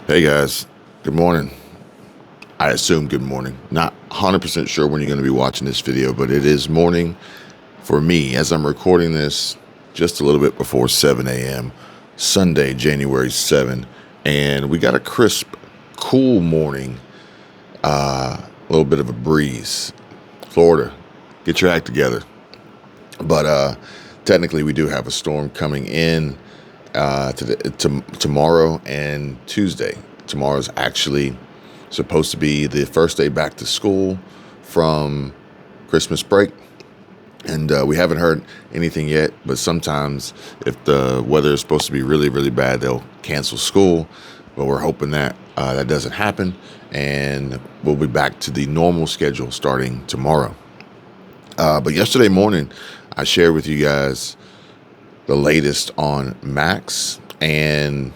Hey guys, good morning. I assume good morning. Not 100% sure when you're going to be watching this video, but it is morning for me as I'm recording this just a little bit before 7 a.m. Sunday, January 7. And we got a crisp, cool morning, a little bit of a breeze. Florida, get your act together. But technically, we do have a storm coming in tomorrow and Tuesday. Tomorrow's actually supposed to be the first day back to school from Christmas break. And we haven't heard anything yet, but sometimes if the weather is supposed to be really, really bad, they'll cancel school. But we're hoping that that doesn't happen, and we'll be back to the normal schedule starting tomorrow. But yesterday morning, I shared with you guys the latest on Max, and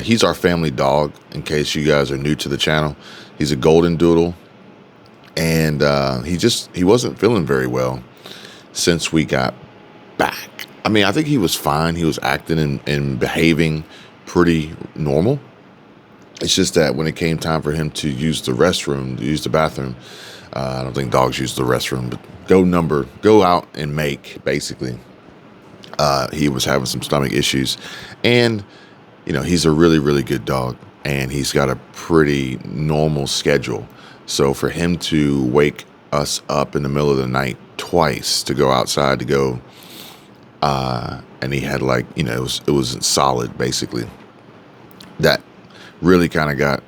he's our family dog. In case you guys are new to the channel, he's a golden doodle, and he wasn't feeling very well since we got back. I mean, I think he was fine. He was acting and behaving pretty normal. It's just that when it came time for him to use the restroom, to use the bathroom, I don't think dogs use the restroom, but go out and make, basically. He was having some stomach issues, and he's a really, really good dog, and he's got a pretty normal schedule. So for him to wake us up in the middle of the night twice to go outside to go, and he had it was solid, basically. That really kind of got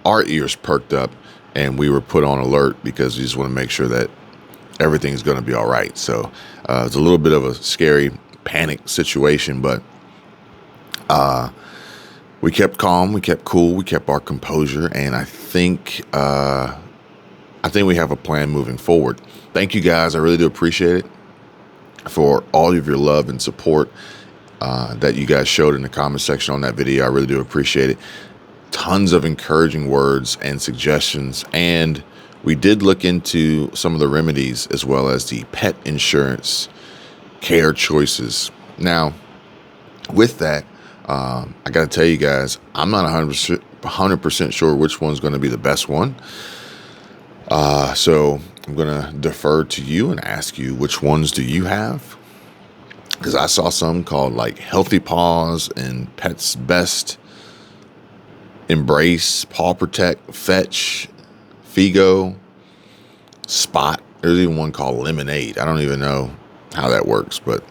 our ears perked up, and we were put on alert because we just want to make sure that everything's going to be all right. So it's a little bit of a scary panic situation, but we kept calm, we kept cool, we kept our composure, and I think we have a plan moving forward. Thank you guys. I really do appreciate it for all of your love and support that you guys showed in the comment section on that video. I really do appreciate it. Tons of encouraging words and suggestions, and we did look into some of the remedies as well as the pet insurance care choices. Now, with that, I got to tell you guys, I'm not 100% sure which one's going to be the best one. So I'm going to defer to you and ask you, which ones do you have? Because I saw some called like Healthy Paws and Pets Best, Embrace, Paw Protect, Fetch, Figo, Spot. There's even one called Lemonade. I don't even know how that works, but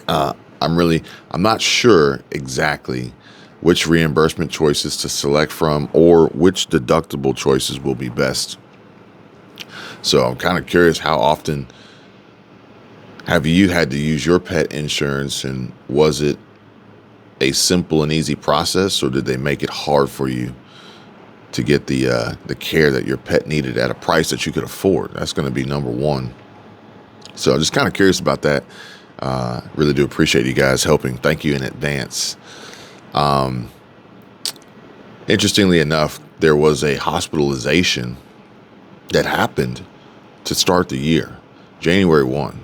I'm not sure exactly which reimbursement choices to select from or which deductible choices will be best. So I'm kind of curious, how often have you had to use your pet insurance, and was it a simple and easy process, or did they make it hard for you to get the care that your pet needed at a price that you could afford? That's going to be number one. So I'm just kind of curious about that. Really do appreciate you guys helping. Thank you in advance. Interestingly enough, there was a hospitalization that happened to start the year, January 1.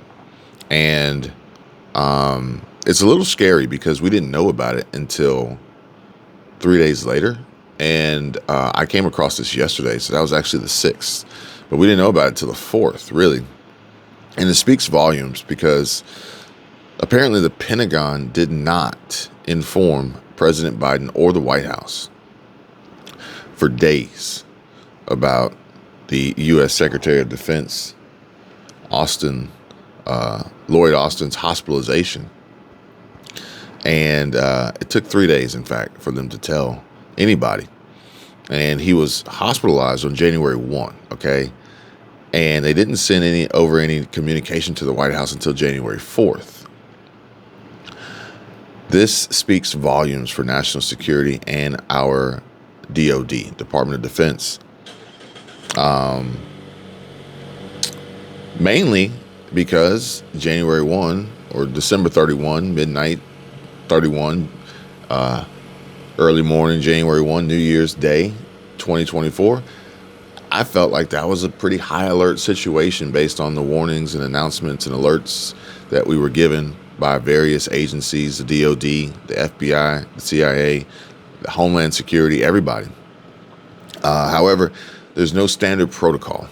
And it's a little scary because we didn't know about it until 3 days later. And I came across this yesterday, so that was actually the 6th. But we didn't know about it until the 4th, really. And it speaks volumes because apparently the Pentagon did not inform President Biden or the White House for days about the U.S. Secretary of Defense, Lloyd Austin's hospitalization. And it took 3 days, in fact, for them to tell anybody. And he was hospitalized on January 1, okay? And they didn't send any communication to the White House until January 4th. This speaks volumes for national security and our DOD, Department of Defense. Mainly because January 1 or December 31, midnight 31, early morning, January 1, New Year's Day, 2024, I felt like that was a pretty high alert situation based on the warnings and announcements and alerts that we were given by various agencies, the DOD, the FBI, the CIA, Homeland Security, everybody. However, there's no standard protocol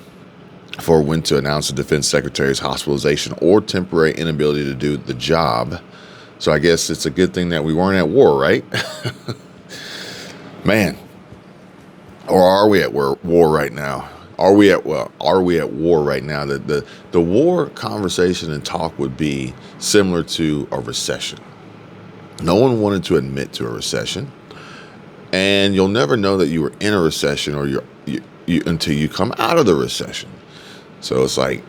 for when to announce a defense secretary's hospitalization or temporary inability to do the job. So I guess it's a good thing that we weren't at war, right? Man, or are we at war right now? Are we at war right now? The war conversation and talk would be similar to a recession. No one wanted to admit to a recession, and you'll never know that you were in a recession or you until you come out of the recession. So it's like,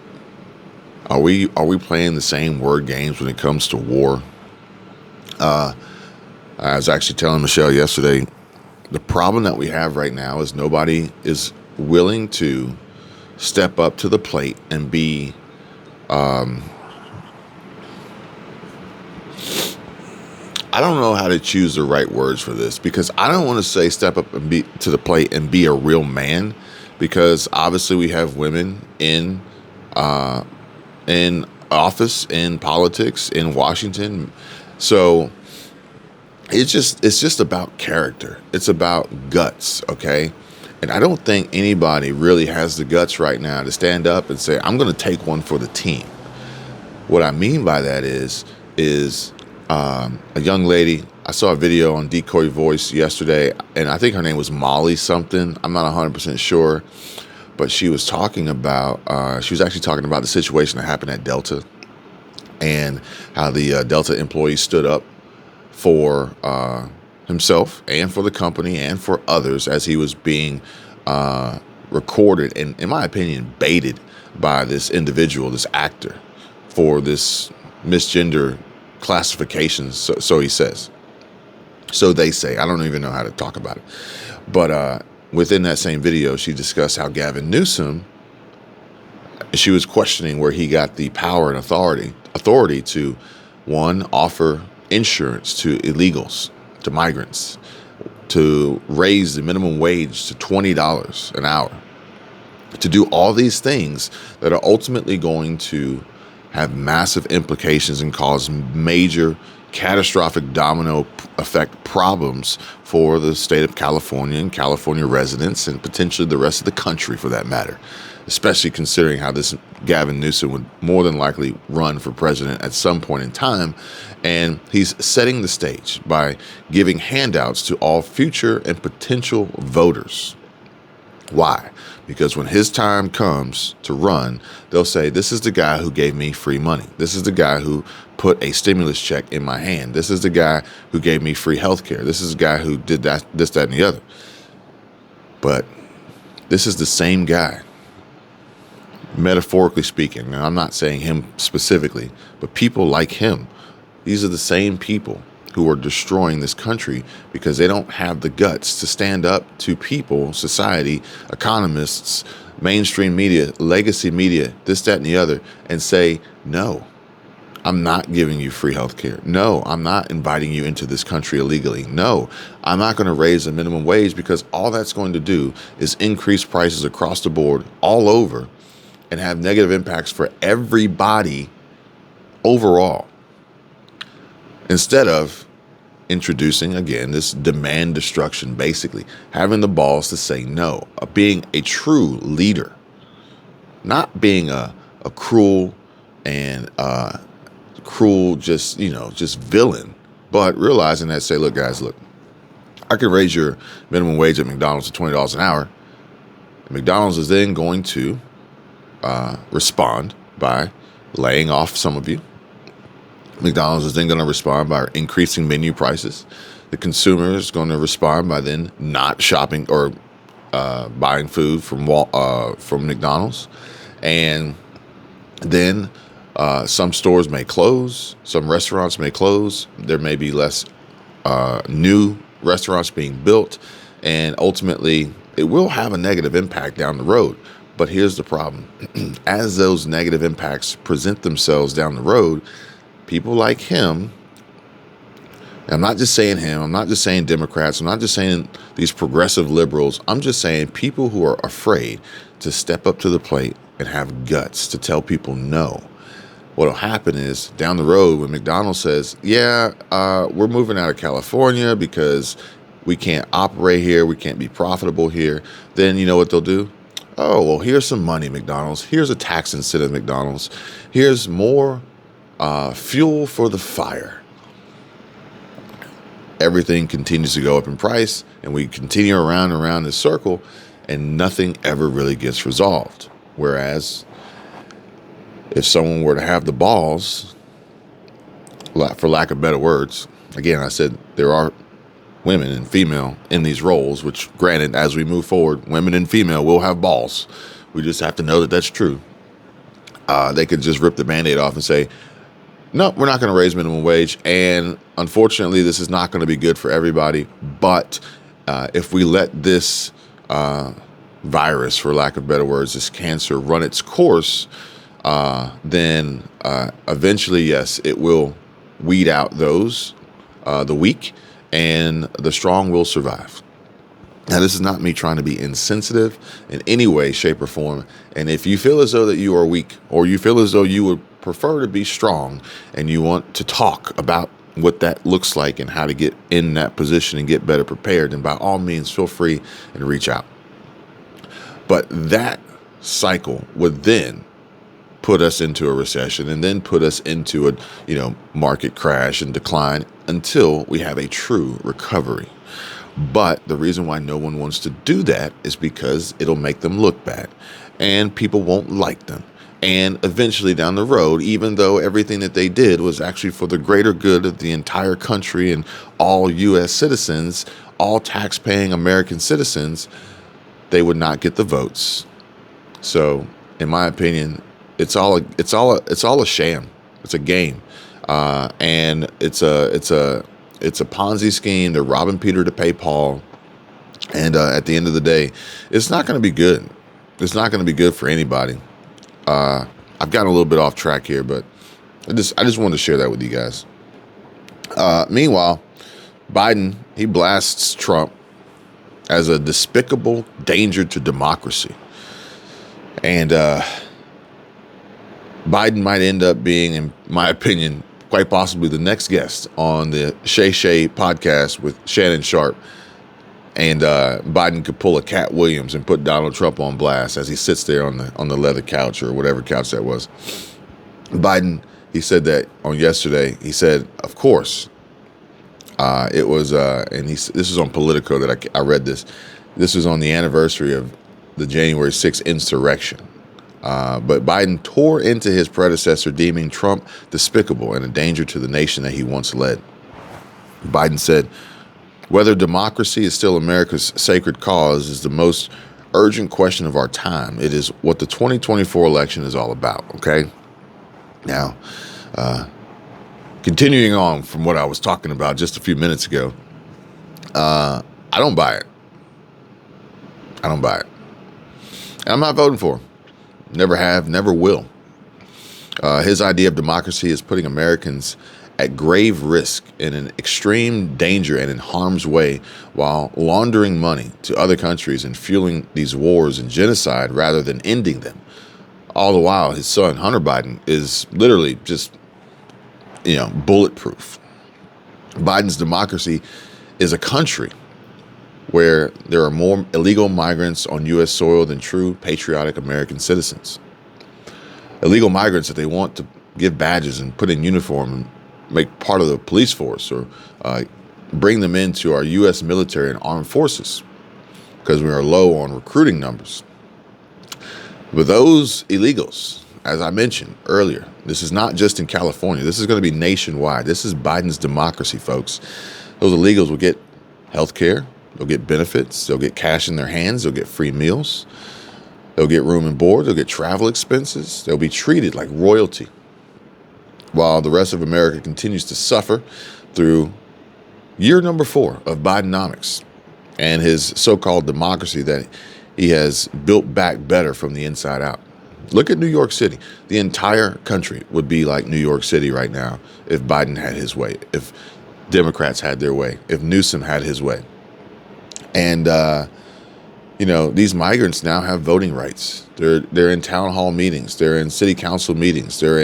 are we playing the same word games when it comes to war? I was actually telling Michelle yesterday, the problem that we have right now is nobody is willing to step up to the plate and be I don't know how to choose the right words for this, because I don't want to say step up and be to the plate and be a real man, because obviously we have women in office, in politics, in Washington. So it's just about character. It's about guts, okay? And I don't think anybody really has the guts right now to stand up and say, I'm going to take one for the team. What I mean by that is a young lady, I saw a video on Decoy Voice yesterday, and I think her name was Molly something. I'm not 100% sure. But she was talking about, she was actually talking about the situation that happened at Delta and how the Delta employee stood up for himself and for the company and for others as he was being recorded and, in my opinion, baited by this individual, this actor, for this misgender classifications. So he says. So they say. I don't even know how to talk about it. But within that same video, she discussed how Gavin Newsom, she was questioning where he got the power and authority to, one, offer insurance to illegals, to migrants, to raise the minimum wage to $20 an hour, to do all these things that are ultimately going to have massive implications and cause major catastrophic domino effect problems for the state of California and California residents, and potentially the rest of the country for that matter, especially considering how this Gavin Newsom would more than likely run for president at some point in time. And he's setting the stage by giving handouts to all future and potential voters. Why? Because when his time comes to run, they'll say, this is the guy who gave me free money. This is the guy who put a stimulus check in my hand. This is the guy who gave me free health care. This is the guy who did that, this, that, and the other. But this is the same guy, metaphorically speaking. And I'm not saying him specifically, but people like him. These are the same people who are destroying this country because they don't have the guts to stand up to people, society, economists, mainstream media, legacy media, this, that, and the other, and say, no, I'm not giving you free health care. No, I'm not inviting you into this country illegally. No, I'm not going to raise the minimum wage, because all that's going to do is increase prices across the board all over and have negative impacts for everybody overall. Instead of introducing, again, this demand destruction, basically having the balls to say no, being a true leader, not being a cruel and just villain, but realizing that, say, look, guys, look, I can raise your minimum wage at McDonald's to $20 an hour. McDonald's is then going to respond by laying off some of you. McDonald's is then going to respond by increasing menu prices. The consumer is going to respond by then not shopping or buying food from McDonald's. And then some stores may close. Some restaurants may close. There may be less new restaurants being built. And ultimately, it will have a negative impact down the road. But here's the problem. As those negative impacts present themselves down the road, people like him, and I'm not just saying him, I'm not just saying Democrats, I'm not just saying these progressive liberals, I'm just saying people who are afraid to step up to the plate and have guts to tell people no. What'll happen is down the road when McDonald's says, yeah, we're moving out of California because we can't operate here, we can't be profitable here, then you know what they'll do? Oh, well, here's some money, McDonald's. Here's a tax incentive, McDonald's. Here's more fuel for the fire. Everything continues to go up in price, and we continue around and around this circle, and nothing ever really gets resolved. Whereas if someone were to have the balls, for lack of better words, again, I said there are women and female in these roles, which granted, as we move forward, women and female will have balls. We just have to know that that's true. They could just rip the Band-Aid off and say, no, we're not going to raise minimum wage. And unfortunately, this is not going to be good for everybody. But if we let this virus, for lack of better words, this cancer run its course, then eventually, yes, it will weed out those, the weak, and the strong will survive. Now, this is not me trying to be insensitive in any way, shape, or form. And if you feel as though that you are weak, or you feel as though you would prefer to be strong, and you want to talk about what that looks like and how to get in that position and get better prepared, then by all means, feel free and reach out. But that cycle would then put us into a recession, and then put us into a market crash and decline until we have a true recovery. But the reason why no one wants to do that is because it'll make them look bad, and people won't like them. And eventually down the road, even though everything that they did was actually for the greater good of the entire country and all U.S. citizens, all tax-paying American citizens, they would not get the votes. So, in my opinion, it's all a sham. It's a game, and it's a Ponzi scheme. They're robbing Peter to pay Paul, and at the end of the day, it's not going to be good. It's not going to be good for anybody. I've gotten a little bit off track here, but I just wanted to share that with you guys. Meanwhile, Biden, he blasts Trump as a despicable danger to democracy. And Biden might end up being, in my opinion, quite possibly the next guest on the Shay Shay podcast with Shannon Sharp. And Biden could pull a Cat Williams and put Donald Trump on blast as he sits there on the leather couch or whatever couch that was. Biden, he said that on yesterday. He said, of course, it was, and this is on Politico that I read this. This was on the anniversary of the January 6th insurrection. But Biden tore into his predecessor, deeming Trump despicable and a danger to the nation that he once led. Biden said, whether democracy is still America's sacred cause is the most urgent question of our time. It is what the 2024 election is all about, okay? Now, continuing on from what I was talking about just a few minutes ago, I don't buy it. I don't buy it. And I'm not voting for him. Never have, never will. His idea of democracy is putting Americans at grave risk, in an extreme danger and in harm's way, while laundering money to other countries and fueling these wars and genocide rather than ending them. All the while, his son, Hunter Biden, is literally just, bulletproof. Biden's democracy is a country where there are more illegal migrants on U.S. soil than true patriotic American citizens. Illegal migrants that they want to give badges and put in uniform and make part of the police force, or bring them into our U.S. military and armed forces, because we are low on recruiting numbers. But those illegals, as I mentioned earlier, this is not just in California. This is going to be nationwide. This is Biden's democracy, folks. Those illegals will get health care. They'll get benefits. They'll get cash in their hands. They'll get free meals. They'll get room and board. They'll get travel expenses. They'll be treated like royalty, while the rest of America continues to suffer through year number 4 of Bidenomics and his so-called democracy that he has built back better from the inside out. Look at New York City. The entire country would be like New York City right now if Biden had his way, if Democrats had their way, if Newsom had his way. And, these migrants now have voting rights. They're in town hall meetings. They're in city council meetings. They're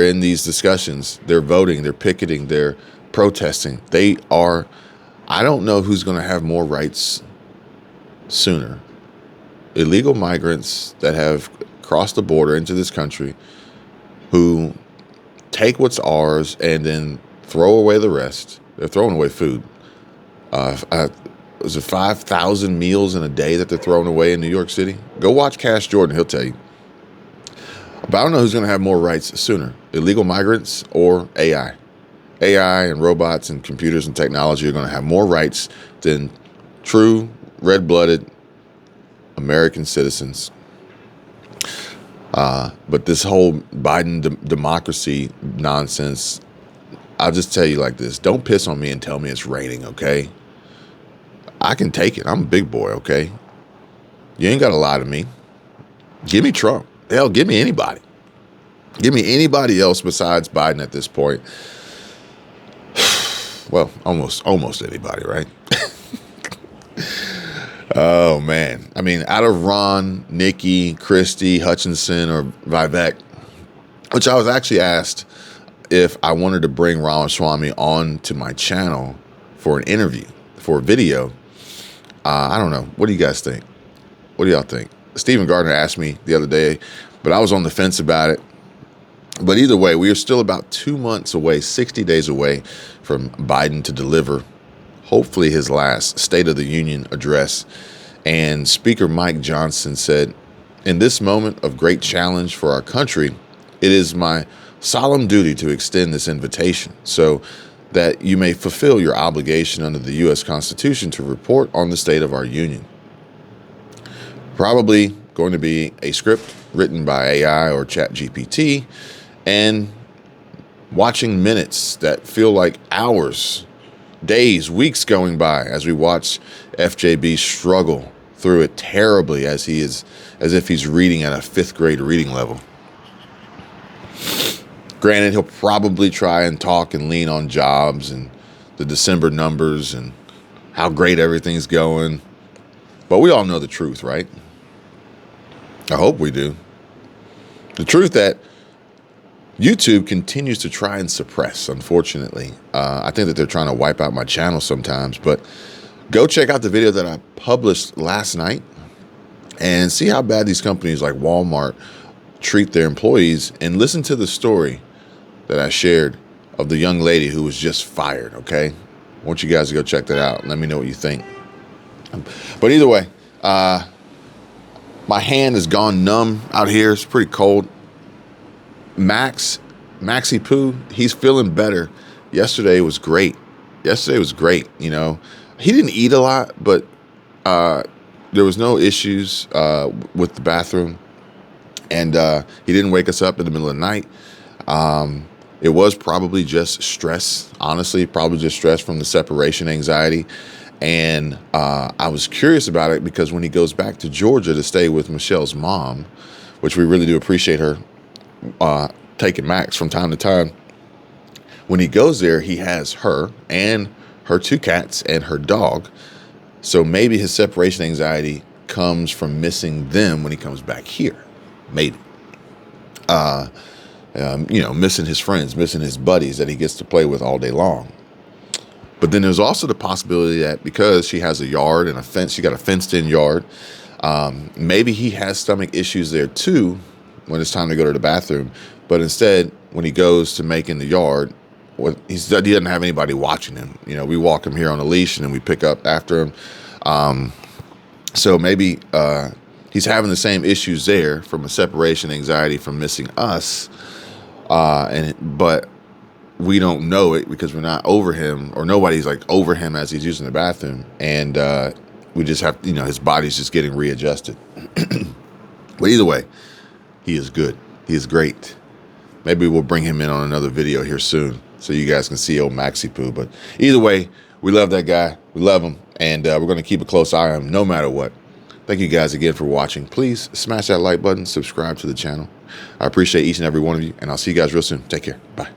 in these discussions. They're voting. They're picketing. They're protesting. They are, I don't know who's going to have more rights sooner. Illegal migrants that have crossed the border into this country who take what's ours and then throw away the rest. They're throwing away food. Was it 5,000 meals in a day that they're throwing away in New York City? Go watch Cash Jordan. He'll tell you. But I don't know who's going to have more rights sooner, illegal migrants or AI. AI and robots and computers and technology are going to have more rights than true red-blooded American citizens. But this whole Biden democracy nonsense, I'll just tell you like this. Don't piss on me and tell me it's raining, okay? I can take it. I'm a big boy, okay? You ain't got to lie to me. Give me Trump. Hell, give me anybody. Give me anybody else besides Biden at this point. Well, almost anybody, right? Oh, man. I mean, out of Ron, Nikki, Christie, Hutchinson, or Vivek, which I was actually asked if I wanted to bring Ramaswamy on to my channel for an interview, for a video. I don't know. What do you guys think? What do y'all think? Stephen Gardner asked me the other day, but I was on the fence about it. But either way, we are still about 2 months away, 60 days away from Biden to deliver, hopefully, his last State of the Union address. And Speaker Mike Johnson said, "In this moment of great challenge for our country, it is my solemn duty to extend this invitation so that you may fulfill your obligation under the U.S. Constitution to report on the state of our union." Probably going to be a script written by AI or ChatGPT, and watching minutes that feel like hours, days, weeks going by as we watch FJB struggle through it terribly as if he's reading at a 5th grade reading level. Granted, he'll probably try and talk and lean on jobs and the December numbers and how great everything's going. But we all know the truth, right? I hope we do. The truth that YouTube continues to try and suppress, unfortunately. I think that they're trying to wipe out my channel sometimes, but go check out the video that I published last night and see how bad these companies like Walmart treat their employees, and listen to the story that I shared of the young lady who was just fired, okay? I want you guys to go check that out and let me know what you think. But either way, my hand has gone numb out here. It's pretty cold. Maxi Poo, he's feeling better. Yesterday was great. You know, he didn't eat a lot, but there was no issues with the bathroom, and he didn't wake us up in the middle of the night. It was probably just stress, honestly, probably just stress from the separation anxiety. And I was curious about it because when he goes back to Georgia to stay with Michelle's mom, which we really do appreciate her taking Max from time to time, when he goes there, he has her and her 2 cats and her dog. So maybe his separation anxiety comes from missing them when he comes back here. Maybe. You know, missing his friends, missing his buddies that he gets to play with all day long. But then there's also the possibility that because she has a yard and a fence, she got a fenced-in yard, maybe he has stomach issues there too when it's time to go to the bathroom. But instead, when he goes to make in the yard, he doesn't have anybody watching him. You know, we walk him here on a leash and then we pick up after him. So maybe he's having the same issues there from a separation anxiety from missing us, but we don't know it because we're not over him, or nobody's like over him as he's using the bathroom, and we just have, you know, his body's just getting readjusted. But either way, he is good. He is great. Maybe we'll bring him in on another video here soon so you guys can see old Maxi Poo. But either way, we love that guy. We love him, and we're going to keep a close eye on him no matter what. Thank you guys again for watching. Please smash that like button, subscribe to the channel. I appreciate each and every one of you, and I'll see you guys real soon. Take care. Bye.